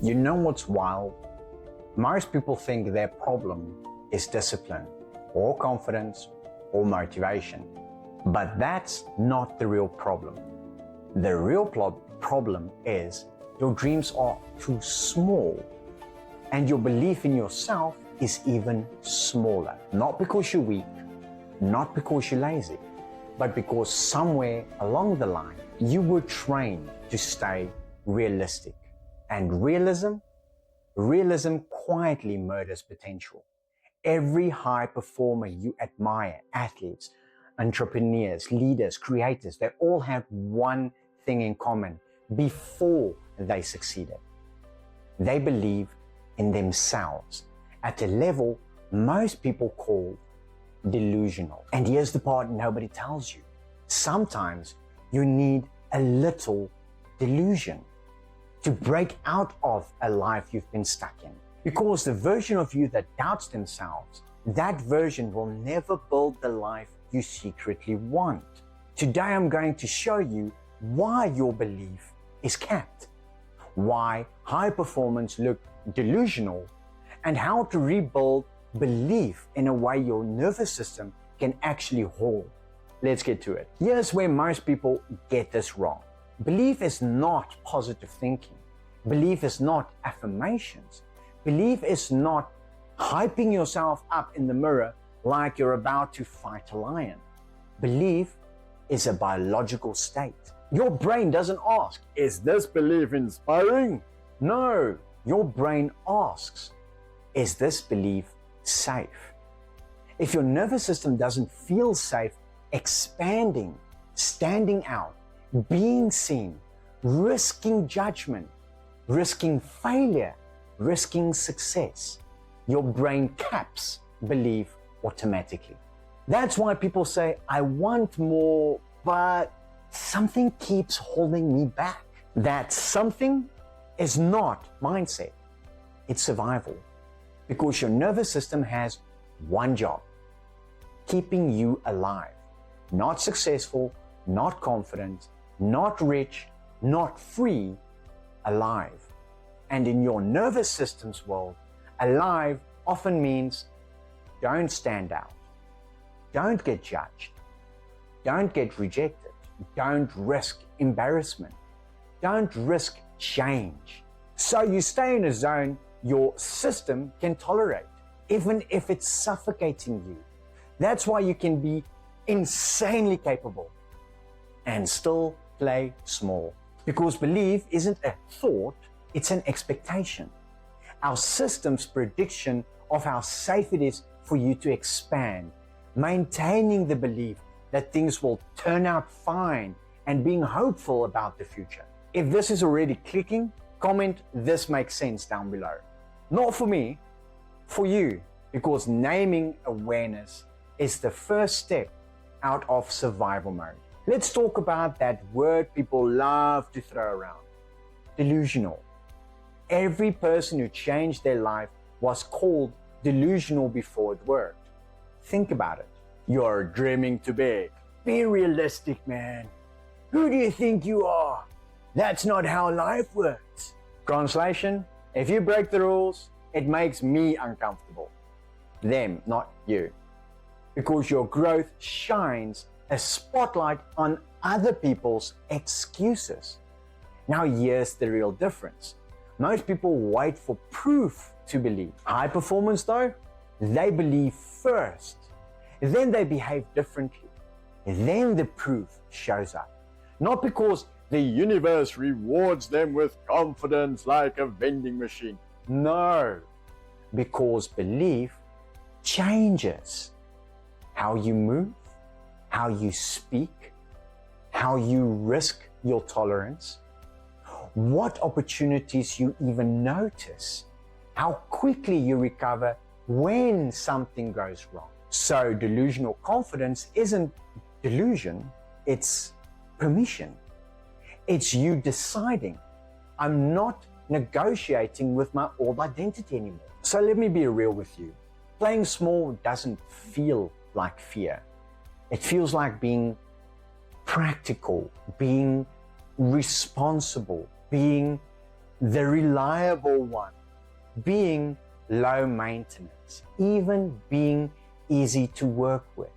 You know what's wild? Most people think their problem is discipline or confidence or motivation. But that's not the real problem. The real problem is your dreams are too small and your belief in yourself is even smaller. Not because you're weak, not because you're lazy, but because somewhere along the line you were trained to stay realistic. And realism quietly murders potential. Every high performer you admire, athletes, entrepreneurs, leaders, creators, they all had one thing in common before they succeeded. They believe in themselves at a level most people call delusional. And here's the part nobody tells you. Sometimes you need a little delusion to break out of a life you've been stuck in. Because the version of you that doubts themselves, that version will never build the life you secretly want. Today I'm going to show you why your belief is capped, why high performance look delusional, and how to rebuild belief in a way your nervous system can actually hold. Let's get to it. Here's where most people get this wrong. Belief is not positive thinking. Belief is not affirmations. Belief is not hyping yourself up in the mirror like you're about to fight a lion. Belief is a biological state. Your brain doesn't ask, is this belief inspiring? No, your brain asks, is this belief safe? If your nervous system doesn't feel safe expanding, standing out, being seen, risking judgment, risking failure, risking success, your brain caps belief automatically. That's why people say, I want more, but something keeps holding me back. That something is not mindset, it's survival. Because your nervous system has one job, keeping you alive. Not successful, not confident, not rich, not free, alive. And in your nervous system's world, alive often means don't stand out, don't get judged, don't get rejected, don't risk embarrassment, don't risk change. So you stay in a zone your system can tolerate, even if it's suffocating you. That's why you can be insanely capable and still play small. Because belief isn't a thought, it's an expectation. Our system's prediction of how safe it is for you to expand, maintaining the belief that things will turn out fine and being hopeful about the future. If this is already clicking, comment "this makes sense" down below. Not for me, for you, because naming awareness is the first step out of survival mode. Let's talk about that word people love to throw around, delusional. Every person who changed their life was called delusional before it worked. Think about it. You're dreaming too big. Be realistic, man. Who do you think you are? That's not how life works. Translation, if you break the rules, it makes me uncomfortable. Them, not you. Because your growth shines a spotlight on other people's excuses. Now here's the real difference. Most people wait for proof to believe. High performance though, they believe first. Then they behave differently. Then the proof shows up. Not because the universe rewards them with confidence like a vending machine. No, because belief changes how you move, how you speak, how you risk your tolerance, what opportunities you even notice, how quickly you recover when something goes wrong. So delusional confidence isn't delusion, it's permission. It's you deciding, I'm not negotiating with my old identity anymore. So let me be real with you. Playing small doesn't feel like fear. It feels like being practical, being responsible, being the reliable one, being low maintenance, even being easy to work with,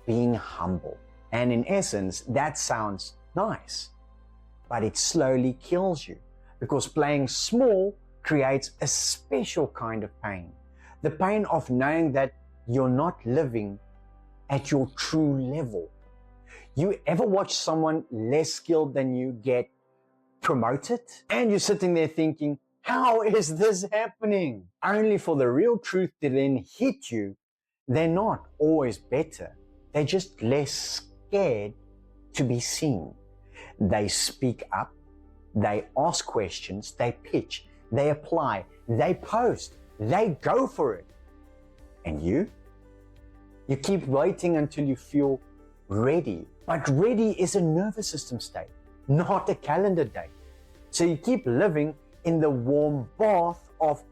being humble. And in essence, that sounds nice, but it slowly kills you because playing small creates a special kind of pain. The pain of knowing that you're not living at your true level. You ever watch someone less skilled than you get promoted? And you're sitting there thinking, how is this happening? Only for the real truth to then hit you. They're not always better. They're just less scared to be seen. They speak up, they ask questions, they pitch, they apply, they post, they go for it. And you? You keep waiting until you feel ready. But ready is a nervous system state, not a calendar date. So you keep living in the warm bath of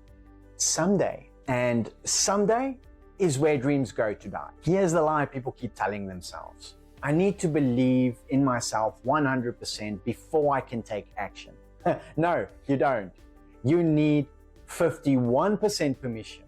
someday. And someday is where dreams go to die. Here's the lie people keep telling themselves. I need to believe in myself 100% before I can take action. No, you don't. You need 51% permission.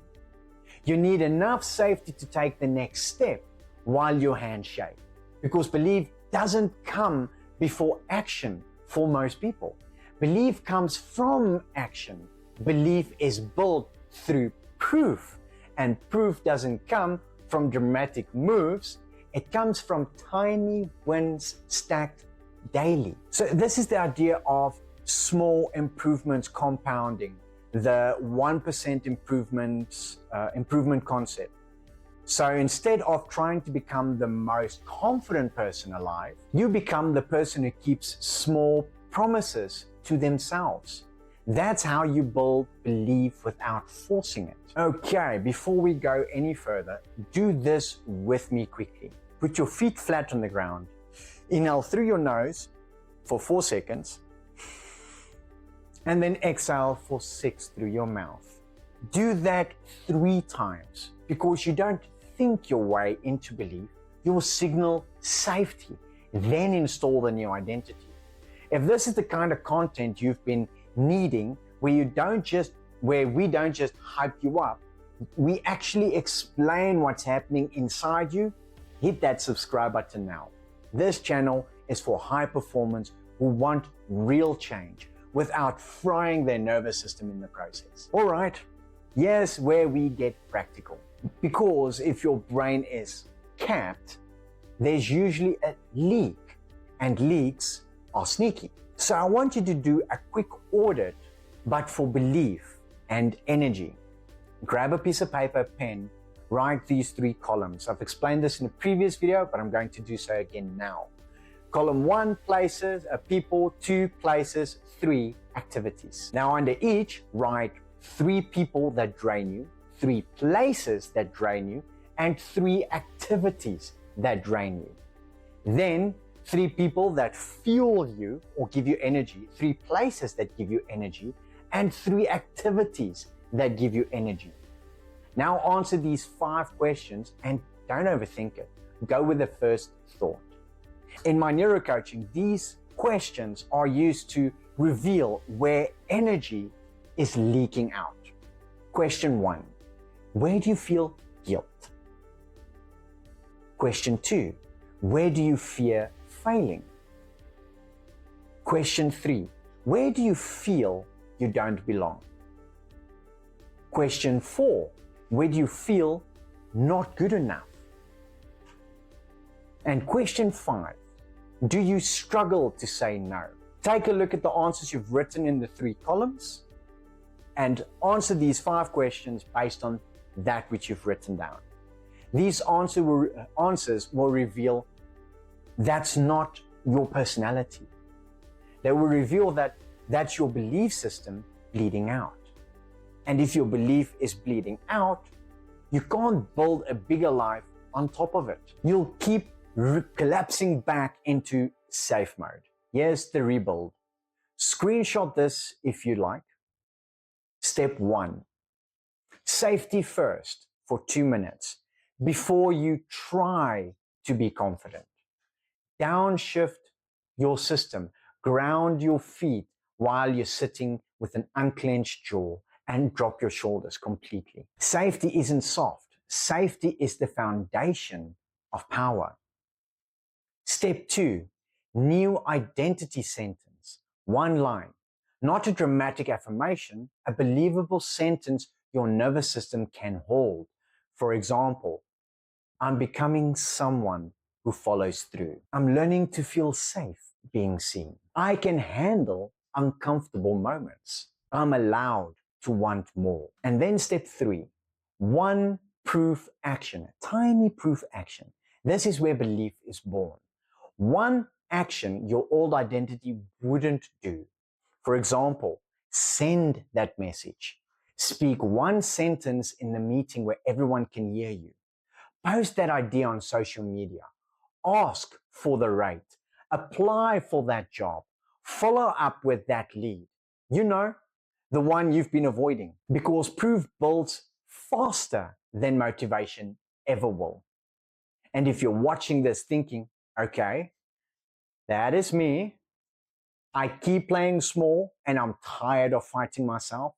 You need enough safety to take the next step while your hands shake. Because belief doesn't come before action for most people. Belief comes from action. Belief is built through proof. And proof doesn't come from dramatic moves. It comes from tiny wins stacked daily. So this is the idea of small improvements compounding, the 1% improvement concept. So instead of trying to become the most confident person alive, you become the person who keeps small promises to themselves. That's how you build belief without forcing it. Okay, before we go any further, do this with me quickly. Put your feet flat on the ground. Inhale through your nose for 4 seconds. And then exhale for 6 through your mouth. Do that 3 times because you don't think your way into belief. You'll signal safety, then install the new identity. If this is the kind of content you've been needing, where we don't just hype you up, we actually explain what's happening inside you, hit that subscribe button now. This channel is for high performers who want real change without frying their nervous system in the process. All right, here's where we get practical. Because if your brain is capped, there's usually a leak, and leaks are sneaky. So I want you to do a quick audit, but for belief and energy. Grab a piece of paper, pen, write these 3 columns. I've explained this in a previous video, but I'm going to do so again now. Column 1, places, people, 2, places, 3, activities. Now under each, write 3 people that drain you, 3 places that drain you, and 3 activities that drain you. Then 3 people that fuel you or give you energy, 3 places that give you energy, and 3 activities that give you energy. Now answer these 5 questions and don't overthink it. Go with the first thought. In my neurocoaching, these questions are used to reveal where energy is leaking out. Question 1, where do you feel guilt? Question 2, where do you fear failing? Question 3, where do you feel you don't belong? Question 4, where do you feel not good enough? And question 5, do you struggle to say no? Take a look at the answers you've written in the 3 columns and answer these 5 questions based on that which you've written down. These answers will reveal that's not your personality. They will reveal that that's your belief system bleeding out. And if your belief is bleeding out, you can't build a bigger life on top of it. You'll keep collapsing back into safe mode. Here's the rebuild. Screenshot this if you like. Step 1, safety first for 2 minutes before you try to be confident. Downshift your system, ground your feet while you're sitting with an unclenched jaw and drop your shoulders completely. Safety isn't soft. Safety is the foundation of power. Step 2, new identity sentence. One line. Not a dramatic affirmation, a believable sentence your nervous system can hold. For example, I'm becoming someone who follows through. I'm learning to feel safe being seen. I can handle uncomfortable moments. I'm allowed to want more. And then step 3, one proof action, a tiny proof action. This is where belief is born. One action your old identity wouldn't do. For example, send that message. Speak one sentence in the meeting where everyone can hear you. Post that idea on social media. Ask for the rate. Apply for that job. Follow up with that lead. You know, the one you've been avoiding. Because proof builds faster than motivation ever will. And if you're watching this thinking, okay, that is me. I keep playing small and I'm tired of fighting myself.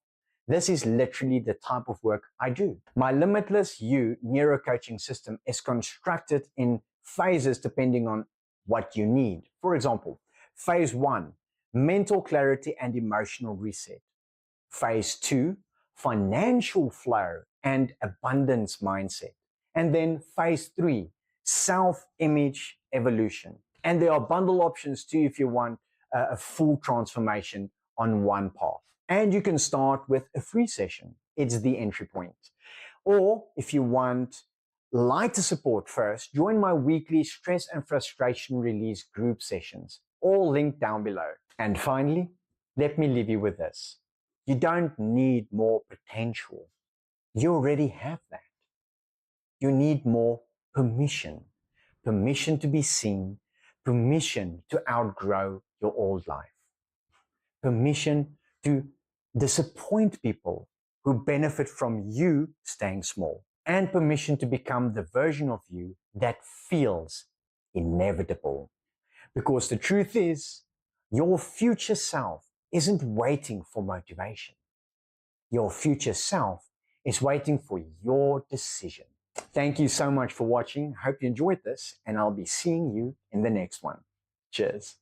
This is literally the type of work I do. My Limitless You neurocoaching system is constructed in phases depending on what you need. For example, phase 1, mental clarity and emotional reset. Phase 2, financial flow and abundance mindset. And then phase 3, self-image evolution. And there are bundle options too if you want a full transformation on one path. And you can start with a free session. It's the entry point. Or if you want lighter support first, join my weekly stress and frustration release group sessions, all linked down below. And finally, let me leave you with this. You don't need more potential. You already have that. You need more permission. Permission to be seen, permission to outgrow your old life, permission to disappoint people who benefit from you staying small, and permission to become the version of you that feels inevitable. Because the truth is, your future self isn't waiting for motivation. Your future self is waiting for your decision. Thank you so much for watching. Hope you enjoyed this, and I'll be seeing you in the next one. Cheers.